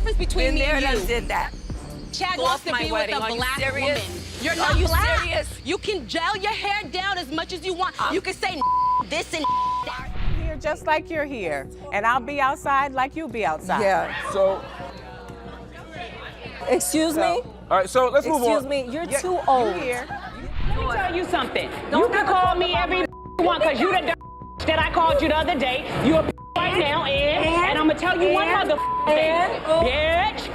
difference between me and you. Did that. Chad Go wants off to my be wedding. with a Are you black serious? woman. You're Are not you black. serious? You can gel your hair down as much as you want. You can say this and that. Here just like you're here, and I'll be outside like you be outside. Yeah. So, Excuse me? all right, so let's move on. Excuse me, you're too old. Here. Let me tell you something. You can call me every you want because you the that I called you the other day. You a right now, and I'm gonna tell you one other thing, bitch.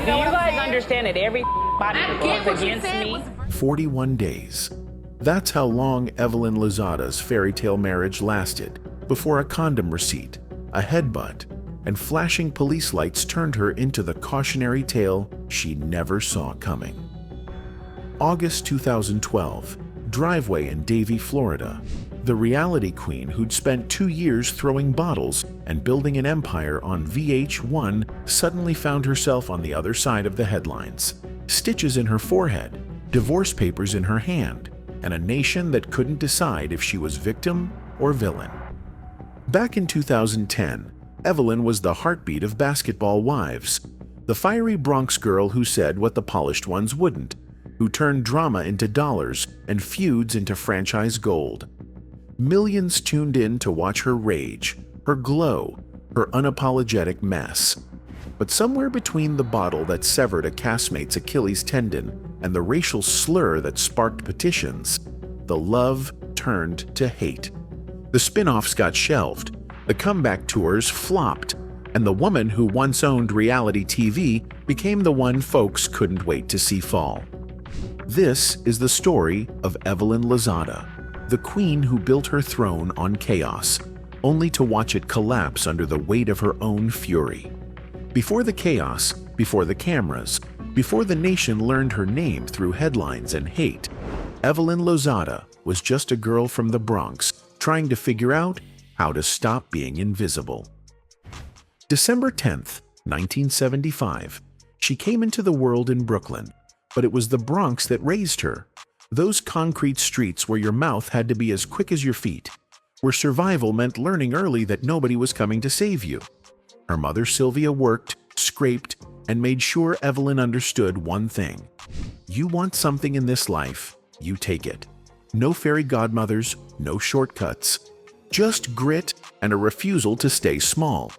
Do you guys understand that everybody goes against me? 41 days. That's how long Evelyn Lozada's fairy tale marriage lasted before a condom receipt, a headbutt, and flashing police lights turned her into the cautionary tale she never saw coming. August 2012, driveway in Davie, Florida. The reality queen who'd spent 2 years throwing bottles and building an empire on VH1 suddenly found herself on the other side of the headlines. Stitches in her forehead, divorce papers in her hand, and a nation that couldn't decide if she was victim or villain. Back in 2010, Evelyn was the heartbeat of basketball wives, the fiery Bronx girl who said what the polished ones wouldn't, who turned drama into dollars and feuds into franchise gold. Millions tuned in to watch her rage, her glow, her unapologetic mess. But somewhere between the bottle that severed a castmate's Achilles tendon and the racial slur that sparked petitions, the love turned to hate. The spin-offs got shelved, the comeback tours flopped, and the woman who once owned reality TV became the one folks couldn't wait to see fall. This is the story of Evelyn Lozada, the queen who built her throne on chaos, only to watch it collapse under the weight of her own fury. Before the chaos, before the cameras, before the nation learned her name through headlines and hate, Evelyn Lozada was just a girl from the Bronx trying to figure out how to stop being invisible. December 10th, 1975, she came into the world in Brooklyn, but it was the Bronx that raised her. Those concrete streets where your mouth had to be as quick as your feet, where survival meant learning early that nobody was coming to save you. Her mother Sylvia worked, scraped, and made sure Evelyn understood one thing. You want something in this life, you take it. No fairy godmothers, no shortcuts. Just grit and a refusal to stay small.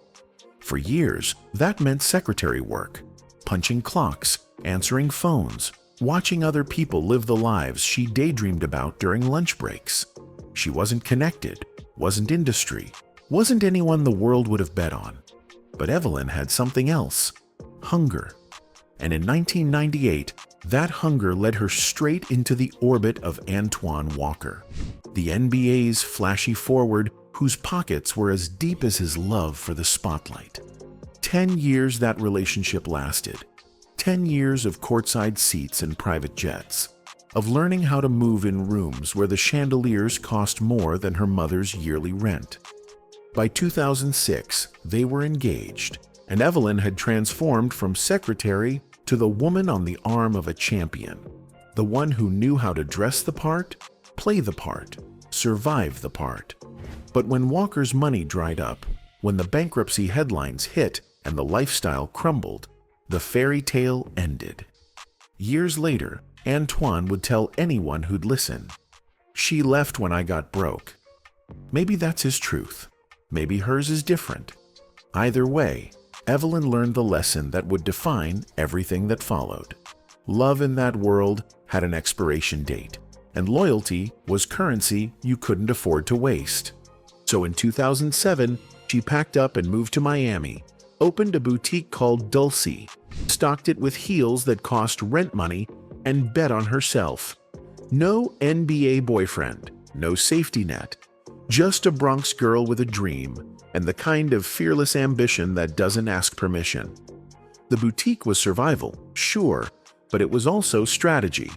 For years, that meant secretary work, punching clocks, answering phones, watching other people live the lives she daydreamed about during lunch breaks. She wasn't connected, wasn't industry, wasn't anyone the world would have bet on. But Evelyn had something else, hunger. And in 1998, that hunger led her straight into the orbit of Antoine Walker, the NBA's flashy forward whose pockets were as deep as his love for the spotlight. 10 years that relationship lasted. 10 years of courtside seats and private jets, of learning how to move in rooms where the chandeliers cost more than her mother's yearly rent. By 2006, they were engaged, and Evelyn had transformed from secretary to the woman on the arm of a champion, the one who knew how to dress the part, play the part, survive the part. But when Walker's money dried up, when the bankruptcy headlines hit and the lifestyle crumbled, the fairy tale ended. Years later, Antoine would tell anyone who'd listen, "She left when I got broke." Maybe that's his truth. Maybe hers is different. Either way, Evelyn learned the lesson that would define everything that followed. Love in that world had an expiration date, and loyalty was currency you couldn't afford to waste. So in 2007, she packed up and moved to Miami, opened a boutique called Dulcie, stocked it with heels that cost rent money, and bet on herself. No NBA boyfriend, no safety net, just a Bronx girl with a dream, and the kind of fearless ambition that doesn't ask permission. The boutique was survival, sure, but it was also strategy.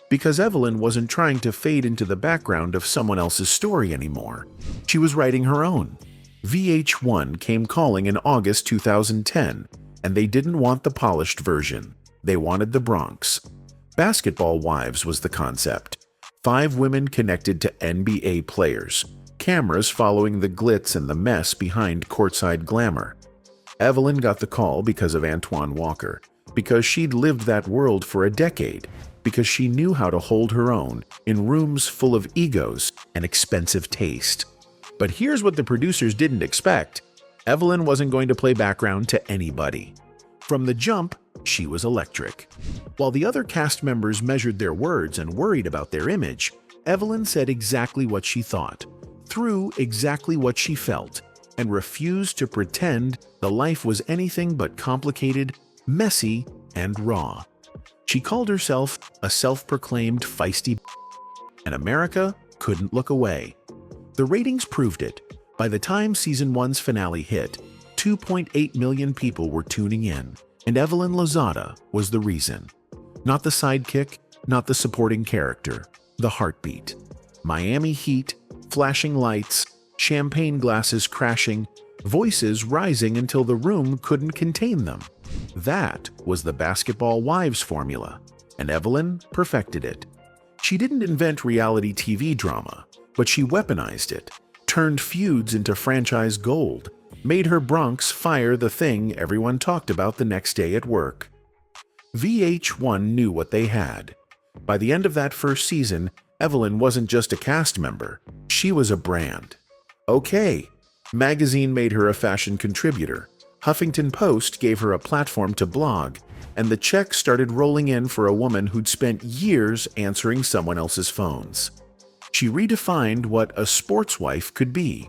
Because Evelyn wasn't trying to fade into the background of someone else's story anymore. She was writing her own. VH1 came calling in August 2010, and they didn't want the polished version. They wanted the Bronx. Basketball Wives was the concept. 5 women connected to NBA players, cameras following the glitz and the mess behind courtside glamour. Evelyn got the call because of Antoine Walker, because she'd lived that world for a decade, because she knew how to hold her own in rooms full of egos and expensive taste. But here's what the producers didn't expect. Evelyn wasn't going to play background to anybody. From the jump, she was electric. While the other cast members measured their words and worried about their image, Evelyn said exactly what she thought, threw exactly what she felt, and refused to pretend the life was anything but complicated, messy, and raw. She called herself a self-proclaimed feisty and America couldn't look away. The ratings proved it. By the time Season 1's finale hit, 2.8 million people were tuning in, and Evelyn Lozada was the reason. Not the sidekick, not the supporting character, the heartbeat. Miami heat, flashing lights, champagne glasses crashing, voices rising until the room couldn't contain them. That was the Basketball Wives formula, and Evelyn perfected it. She didn't invent reality TV drama, but she weaponized it, turned feuds into franchise gold, made her Bronx fire the thing everyone talked about the next day at work. VH1 knew what they had. By the end of that first season, Evelyn wasn't just a cast member, she was a brand. Okay, Magazine made her a fashion contributor, Huffington Post gave her a platform to blog, and the checks started rolling in for a woman who'd spent years answering someone else's phones. She redefined what a sports wife could be.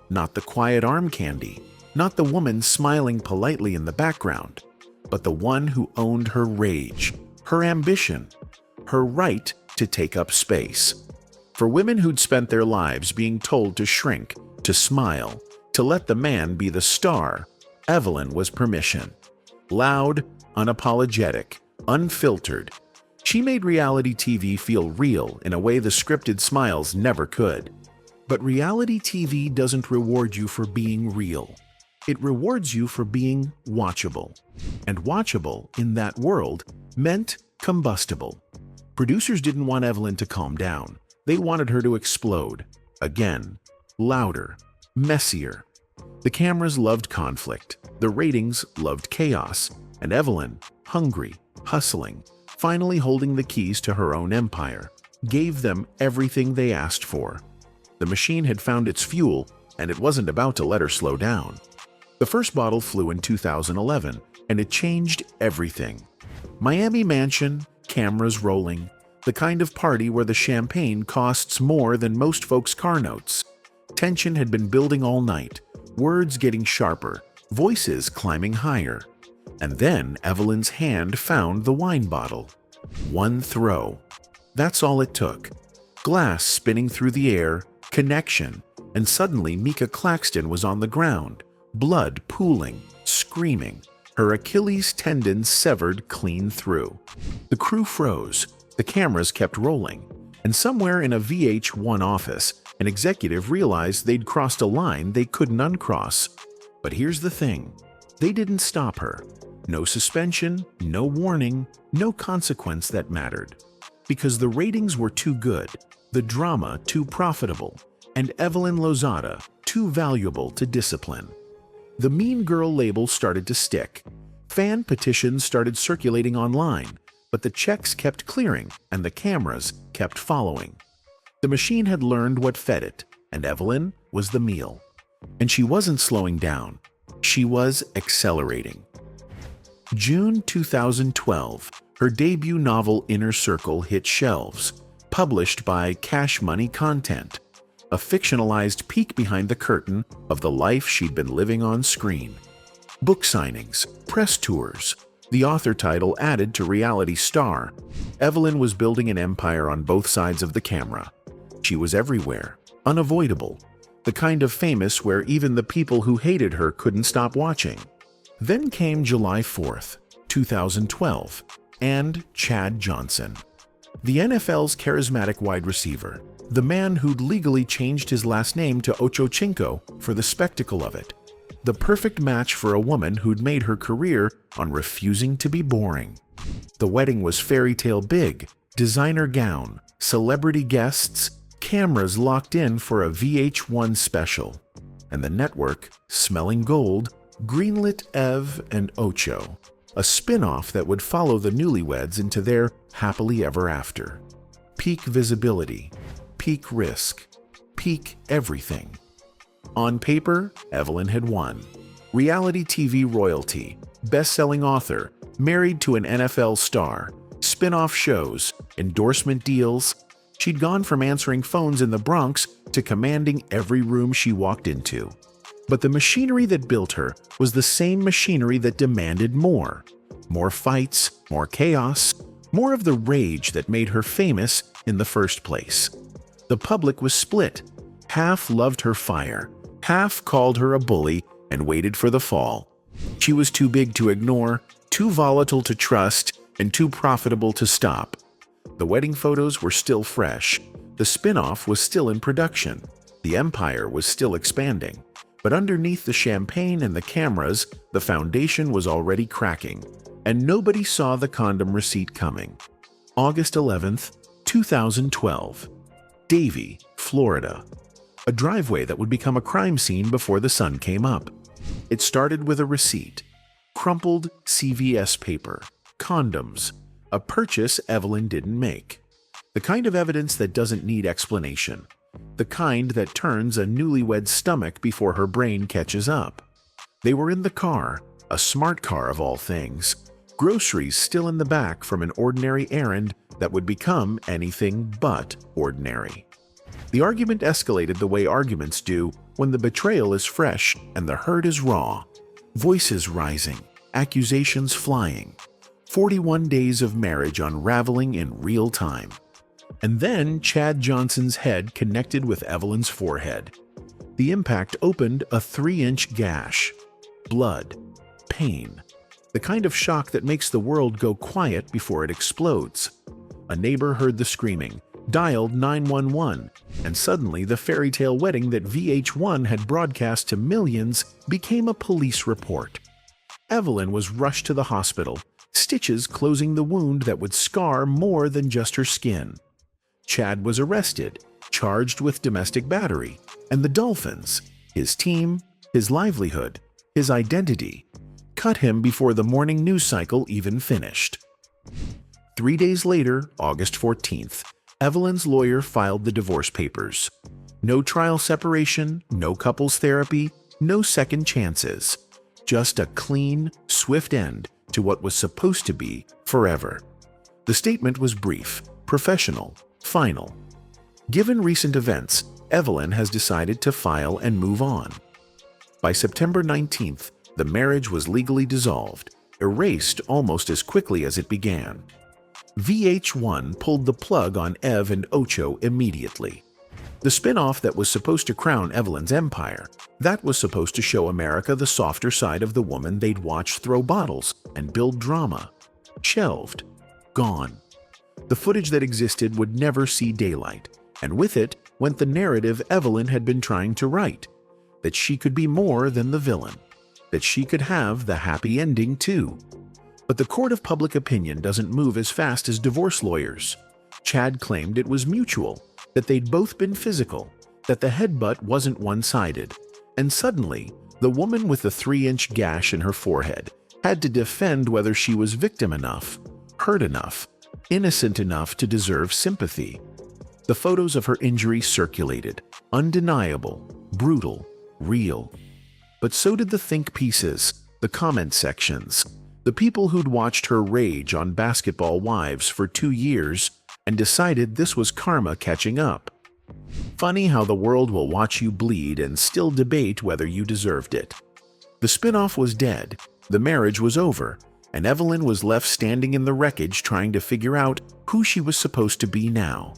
Not the quiet arm candy, not the woman smiling politely in the background, but the one who owned her rage, her ambition, her right to take up space. For women who'd spent their lives being told to shrink, to smile, to let the man be the star, Evelyn was permission. Loud, unapologetic, unfiltered. She made reality TV feel real in a way the scripted smiles never could. But reality TV doesn't reward you for being real. It rewards you for being watchable. And watchable, in that world, meant combustible. Producers didn't want Evelyn to calm down. They wanted her to explode. Again. Louder. Messier. The cameras loved conflict. The ratings loved chaos. And Evelyn, hungry, hustling, finally holding the keys to her own empire, gave them everything they asked for. The machine had found its fuel, and it wasn't about to let her slow down. The first bottle flew in 2011, and it changed everything. Miami mansion, cameras rolling, the kind of party where the champagne costs more than most folks' car notes. Tension had been building all night, words getting sharper, voices climbing higher. And then Evelyn's hand found the wine bottle. One throw. That's all it took. Glass spinning through the air, connection, and suddenly Mika Claxton was on the ground, blood pooling, screaming, her Achilles tendon severed clean through. The crew froze, the cameras kept rolling, and somewhere in a VH1 office, an executive realized they'd crossed a line they couldn't uncross. But here's the thing, they didn't stop her. No suspension, no warning, no consequence that mattered. Because the ratings were too good, the drama too profitable, and Evelyn Lozada too valuable to discipline. The Mean Girl label started to stick. Fan petitions started circulating online, but the checks kept clearing and the cameras kept following. The machine had learned what fed it, and Evelyn was the meal. And she wasn't slowing down. She was accelerating. June 2012, her debut novel Inner Circle hit shelves, published by Cash Money Content, a fictionalized peek behind the curtain of the life she'd been living on screen. Book signings, press tours, the author title added to reality star. Evelyn was building an empire on both sides of the camera. She was everywhere, unavoidable, the kind of famous where even the people who hated her couldn't stop watching. Then came July 4th, 2012, and Chad Johnson. The NFL's charismatic wide receiver, the man who'd legally changed his last name to Ochocinco for the spectacle of it. The perfect match for a woman who'd made her career on refusing to be boring. The wedding was fairy tale big, designer gown, celebrity guests, cameras locked in for a VH1 special, and the network, smelling gold, greenlit Ev and Ocho, a spin-off that would follow the newlyweds into their happily ever after. Peak visibility, peak risk, peak everything. On paper, Evelyn had won. Reality TV royalty, best-selling author, married to an NFL star, spin-off shows, endorsement deals. She'd gone from answering phones in the Bronx to commanding every room she walked into. But the machinery that built her was the same machinery that demanded more. More fights, more chaos, more of the rage that made her famous in the first place. The public was split. Half loved her fire, half called her a bully and waited for the fall. She was too big to ignore, too volatile to trust, and too profitable to stop. The wedding photos were still fresh. The spin-off was still in production. The empire was still expanding. But underneath the champagne and the cameras, the foundation was already cracking, and nobody saw the condom receipt coming. August 11th, 2012. Davie, Florida. A driveway that would become a crime scene before the sun came up. It started with a receipt. Crumpled CVS paper. Condoms. A purchase Evelyn didn't make. The kind of evidence that doesn't need explanation. The kind that turns a newlywed's stomach before her brain catches up. They were in the car, a smart car of all things. Groceries still in the back from an ordinary errand that would become anything but ordinary. The argument escalated the way arguments do when the betrayal is fresh and the hurt is raw. Voices rising, accusations flying. 41 days of marriage unraveling in real time. And then Chad Johnson's head connected with Evelyn's forehead. The impact opened a 3-inch gash. Blood. Pain. The kind of shock that makes the world go quiet before it explodes. A neighbor heard the screaming, dialed 911, and suddenly the fairy tale wedding that VH1 had broadcast to millions became a police report. Evelyn was rushed to the hospital, stitches closing the wound that would scar more than just her skin. Chad was arrested, charged with domestic battery, and the Dolphins, his team, his livelihood, his identity, cut him before the morning news cycle even finished. 3 days later, August 14th, Evelyn's lawyer filed the divorce papers. No trial separation, no couples therapy, no second chances. Just a clean, swift end to what was supposed to be forever. The statement was brief, professional, final. Given recent events, Evelyn has decided to file and move on. By September 19th, the marriage was legally dissolved, erased almost as quickly as it began. VH1 pulled the plug on Ev and Ocho immediately. The spin-off that was supposed to crown Evelyn's empire, that was supposed to show America the softer side of the woman they'd watch throw bottles and build drama. Shelved. Gone. The footage that existed would never see daylight, and with it went the narrative Evelyn had been trying to write, that she could be more than the villain, that she could have the happy ending too. But the court of public opinion doesn't move as fast as divorce lawyers. Chad claimed it was mutual, that they'd both been physical, that the headbutt wasn't one-sided, and suddenly, the woman with the 3-inch gash in her forehead had to defend whether she was victim enough, hurt enough, innocent enough to deserve sympathy. The photos of her injury circulated, undeniable, brutal, real. But so did the think pieces, the comment sections, the people who'd watched her rage on Basketball Wives for 2 years and decided this was karma catching up. Funny how the world will watch you bleed and still debate whether you deserved it. The spin-off was dead, the marriage was over, and Evelyn was left standing in the wreckage trying to figure out who she was supposed to be now.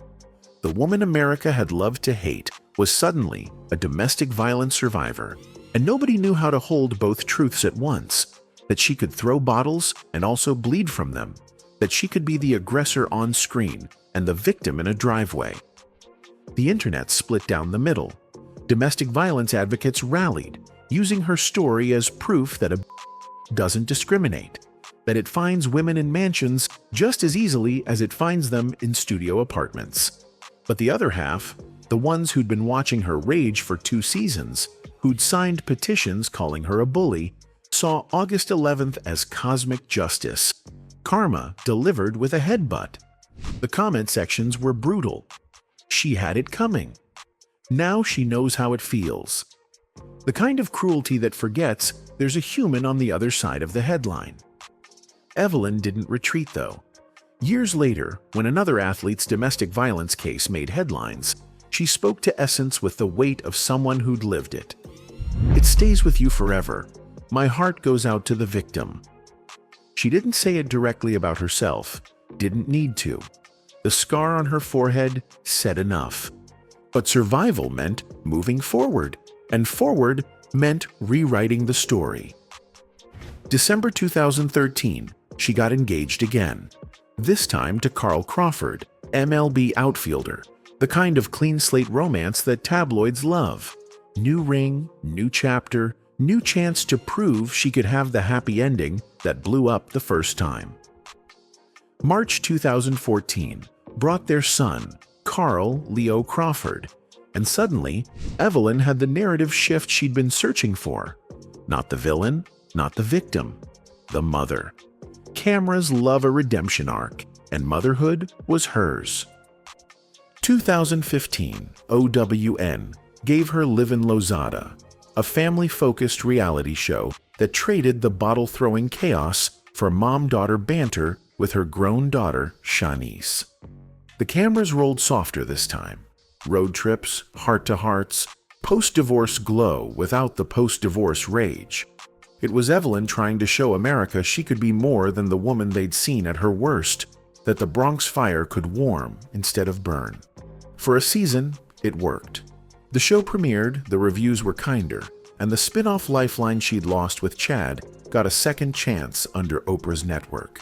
The woman America had loved to hate was suddenly a domestic violence survivor, and nobody knew how to hold both truths at once. That she could throw bottles and also bleed from them, that she could be the aggressor on screen and the victim in a driveway. The internet split down the middle. Domestic violence advocates rallied, using her story as proof that a doesn't discriminate, that it finds women in mansions just as easily as it finds them in studio apartments. But the other half, The ones who'd been watching her rage for 2 seasons, who'd signed petitions calling her a bully, saw August 11th as cosmic justice. Karma delivered with a headbutt. The comment sections were brutal. She had it coming. Now she knows how it feels. The kind of cruelty that forgets there's a human on the other side of the headline. Evelyn didn't retreat, though. Years later, when another athlete's domestic violence case made headlines, she spoke to Essence with the weight of someone who'd lived it. "It stays with you forever. My heart goes out to the victim." She didn't say it directly about herself, didn't need to. The scar on her forehead said enough. But survival meant moving forward, and forward meant rewriting the story. December 2013, she got engaged again. This time to Carl Crawford, MLB outfielder, the kind of clean slate romance that tabloids love. New ring, new chapter, new chance to prove she could have the happy ending that blew up the first time. March 2014 brought their son, Carl Leo Crawford, and suddenly, Evelyn had the narrative shift she'd been searching for. Not the villain, not the victim, the mother. Cameras love a redemption arc, and motherhood was hers. 2015, OWN gave her Evelyn Lozada, a family-focused reality show that traded the bottle-throwing chaos for mom-daughter banter with her grown daughter, Shanice. The cameras rolled softer this time. Road trips, heart-to-hearts, post-divorce glow without the post-divorce rage. It was Evelyn trying to show America she could be more than the woman they'd seen at her worst, that the Bronx fire could warm instead of burn. For a season, it worked. The show premiered, the reviews were kinder, and the spin-off lifeline she'd lost with Chad got a second chance under Oprah's network.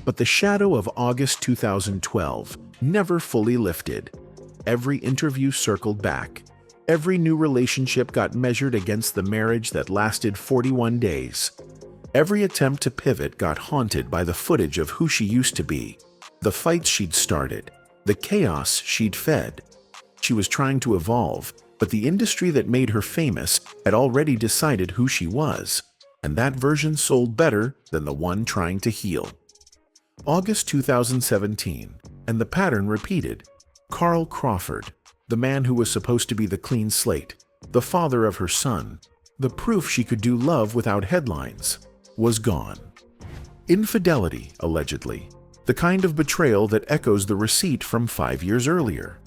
But the shadow of August 2012 never fully lifted. Every interview circled back. Every new relationship got measured against the marriage that lasted 41 days. Every attempt to pivot got haunted by the footage of who she used to be, the fights she'd started, the chaos she'd fed. She was trying to evolve, but the industry that made her famous had already decided who she was, and that version sold better than the one trying to heal. August 2017, and the pattern repeated. Carl Crawford, the man who was supposed to be the clean slate, the father of her son, the proof she could do love without headlines, was gone. Infidelity, allegedly, the kind of betrayal that echoes the receipt from 5 years earlier.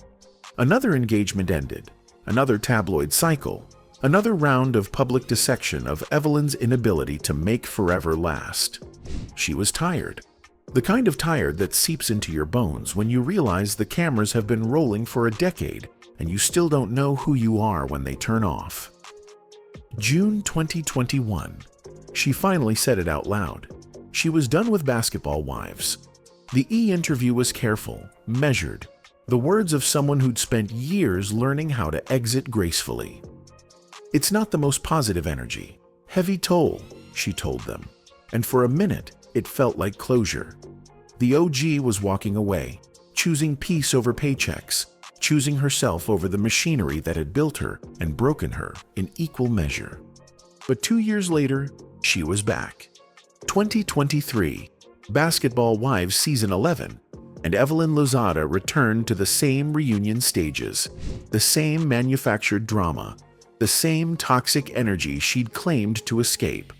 Another engagement ended, another tabloid cycle, another round of public dissection of Evelyn's inability to make forever last. She was tired. The kind of tired that seeps into your bones when you realize the cameras have been rolling for a decade and you still don't know who you are when they turn off. June 2021. She finally said it out loud. She was done with Basketball Wives. The E! interview was careful, measured, the words of someone who'd spent years learning how to exit gracefully. "It's not the most positive energy. Heavy toll," she told them. And for a minute, it felt like closure. The OG was walking away, choosing peace over paychecks, choosing herself over the machinery that had built her and broken her in equal measure. But 2 years later, she was back. 2023, Basketball Wives Season 11, and Evelyn Lozada returned to the same reunion stages, the same manufactured drama, the same toxic energy she'd claimed to escape.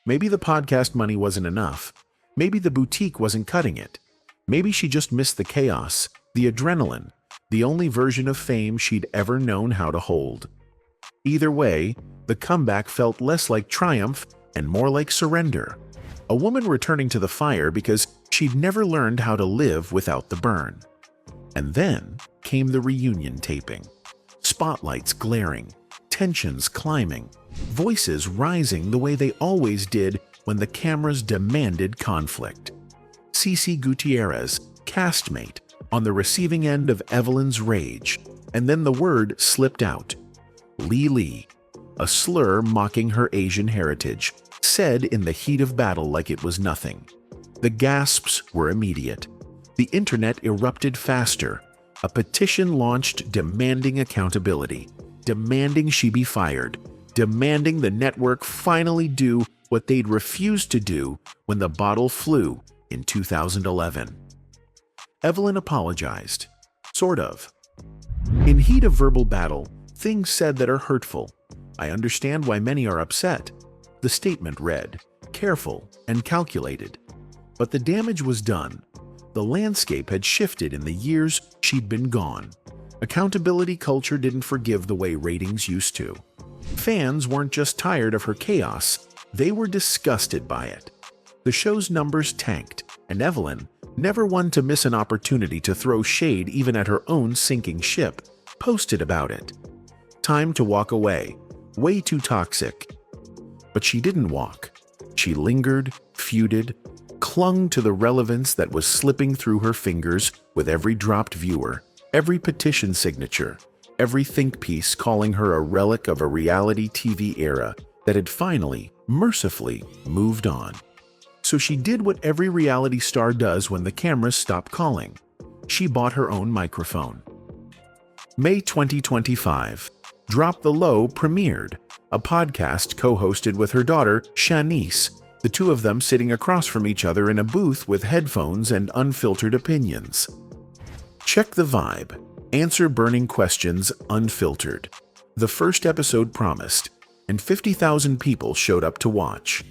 Maybe the podcast money wasn't enough. Maybe the boutique wasn't cutting it. Maybe she just missed the chaos, the adrenaline, the only version of fame she'd ever known how to hold. Either way, the comeback felt less like triumph and more like surrender. A woman returning to the fire because she'd never learned how to live without the burn. And then came the reunion taping. Spotlights glaring, tensions climbing, voices rising the way they always did when the cameras demanded conflict. Cece Gutierrez, castmate, on the receiving end of Evelyn's rage, and then the word slipped out. Lee, a slur mocking her Asian heritage, said in the heat of battle like it was nothing. The gasps were immediate. The internet erupted faster. A petition launched demanding accountability, demanding she be fired, demanding the network finally do what they'd refused to do when the bottle flew in 2011. Evelyn apologized. Sort of. In heat of verbal battle, things said that are hurtful. I understand why many are upset. The statement read, careful and calculated. But the damage was done. The landscape had shifted in the years she'd been gone. Accountability culture didn't forgive the way ratings used to. Fans weren't just tired of her chaos, they were disgusted by it. The show's numbers tanked, and Evelyn, never one to miss an opportunity to throw shade even at her own sinking ship, posted about it. Time to walk away. Way too toxic. But she didn't walk. She lingered, feuded, clung to the relevance that was slipping through her fingers with every dropped viewer, every petition signature, every think piece calling her a relic of a reality TV era that had finally, mercifully, moved on. So she did what every reality star does when the cameras stop calling. She bought her own microphone. May 2025, Drop the Low premiered, a podcast co-hosted with her daughter, Shanice, the two of them sitting across from each other in a booth with headphones and unfiltered opinions. Check the vibe. Answer burning questions unfiltered. The first episode promised, and 50,000 people showed up to watch.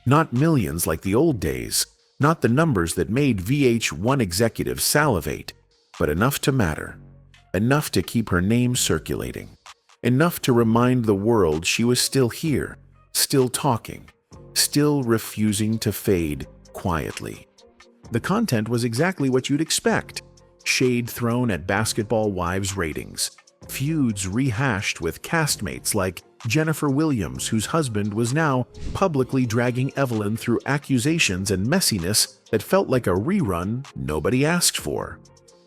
Not millions like the old days, not the numbers that made VH1 executives salivate, but enough to matter. Enough to keep her name circulating. Enough to remind the world she was still here, still talking, still refusing to fade quietly. The content was exactly what you'd expect. Shade thrown at basketball wives' ratings. Feuds rehashed with castmates like Jennifer Williams, whose husband was now publicly dragging Evelyn through accusations and messiness that felt like a rerun nobody asked for.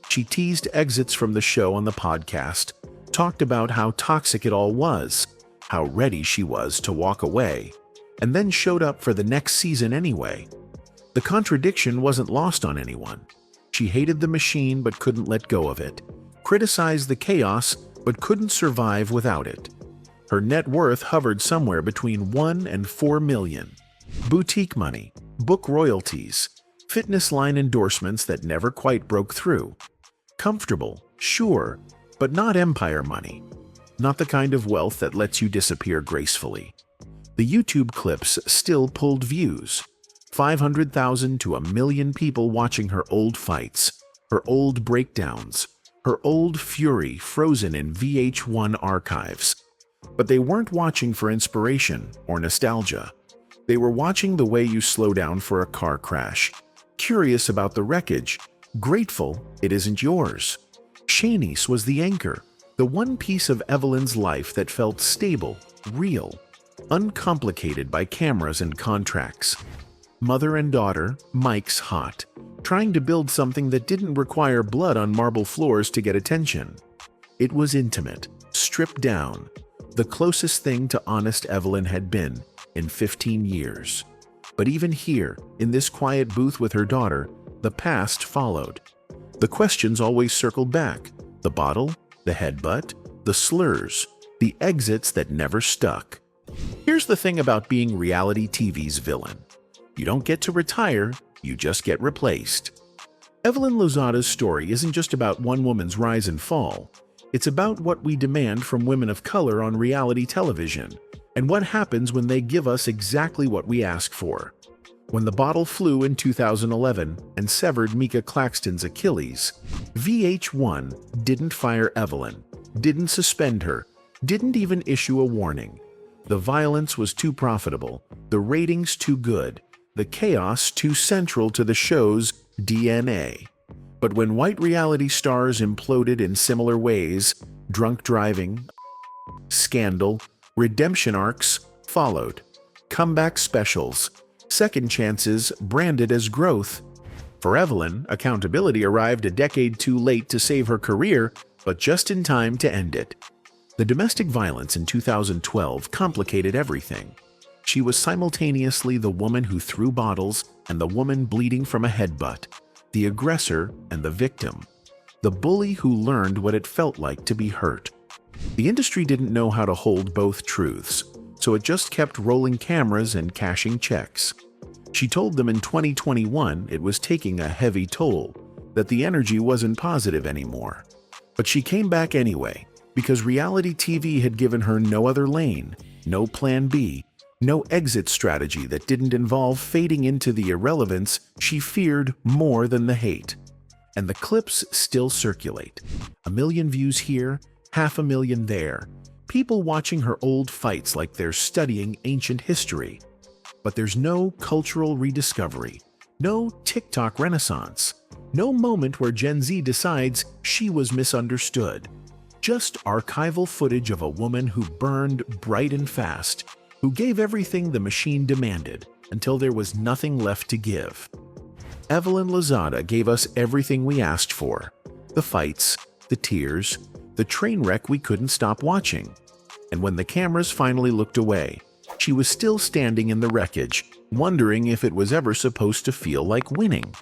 She teased exits from the show on the podcast, talked about how toxic it all was, how ready she was to walk away, and then showed up for the next season anyway. The contradiction wasn't lost on anyone. She hated the machine but couldn't let go of it, criticized the chaos but couldn't survive without it. Her net worth hovered somewhere between 1 and 4 million. Boutique money, book royalties, fitness line endorsements that never quite broke through. Comfortable, sure, but not empire money. Not the kind of wealth that lets you disappear gracefully. The YouTube clips still pulled views. 500,000 to 1 million people watching her old fights, her old breakdowns, her old fury frozen in VH1 archives. But they weren't watching for inspiration or nostalgia. They were watching the way you slow down for a car crash, curious about the wreckage, grateful it isn't yours. Shanice was the anchor, the one piece of Evelyn's life that felt stable, real, uncomplicated by cameras and contracts. Mother and daughter, Mike's hot, trying to build something that didn't require blood on marble floors to get attention. It was intimate, stripped down, the closest thing to honest Evelyn had been in 15 years. But even here, in this quiet booth with her daughter, the past followed. The questions always circled back. The bottle, the headbutt, the slurs, the exits that never stuck. Here's the thing about being reality TV's villain. You don't get to retire, you just get replaced. Evelyn Lozada's story isn't just about one woman's rise and fall. It's about what we demand from women of color on reality television, and what happens when they give us exactly what we ask for. When the bottle flew in 2011 and severed Mika Claxton's Achilles, VH1 didn't fire Evelyn, didn't suspend her, didn't even issue a warning. The violence was too profitable, the ratings too good, the chaos too central to the show's DNA. But when white reality stars imploded in similar ways, drunk driving, scandal, redemption arcs followed. Comeback specials, second chances branded as growth. For Evelyn, accountability arrived a decade too late to save her career, but just in time to end it. The domestic violence in 2012 complicated everything. She was simultaneously the woman who threw bottles and the woman bleeding from a headbutt, the aggressor and the victim. the bully who learned what it felt like to be hurt. The industry didn't know how to hold both truths, so it just kept rolling cameras and cashing checks. She told them in 2021 it was taking a heavy toll, that the energy wasn't positive anymore. But she came back anyway, because reality TV had given her no other lane, no plan B, no exit strategy that didn't involve fading into the irrelevance she feared more than the hate. And the clips still circulate. 1 million views here, 500,000 there. People watching her old fights like they're studying ancient history. But there's no cultural rediscovery, no TikTok renaissance, no moment where Gen Z decides she was misunderstood. Just archival footage of a woman who burned bright and fast, who gave everything the machine demanded until there was nothing left to give. Evelyn Lozada gave us everything we asked for. The fights, the tears, the train wreck we couldn't stop watching. And when the cameras finally looked away, she was still standing in the wreckage, wondering if it was ever supposed to feel like winning.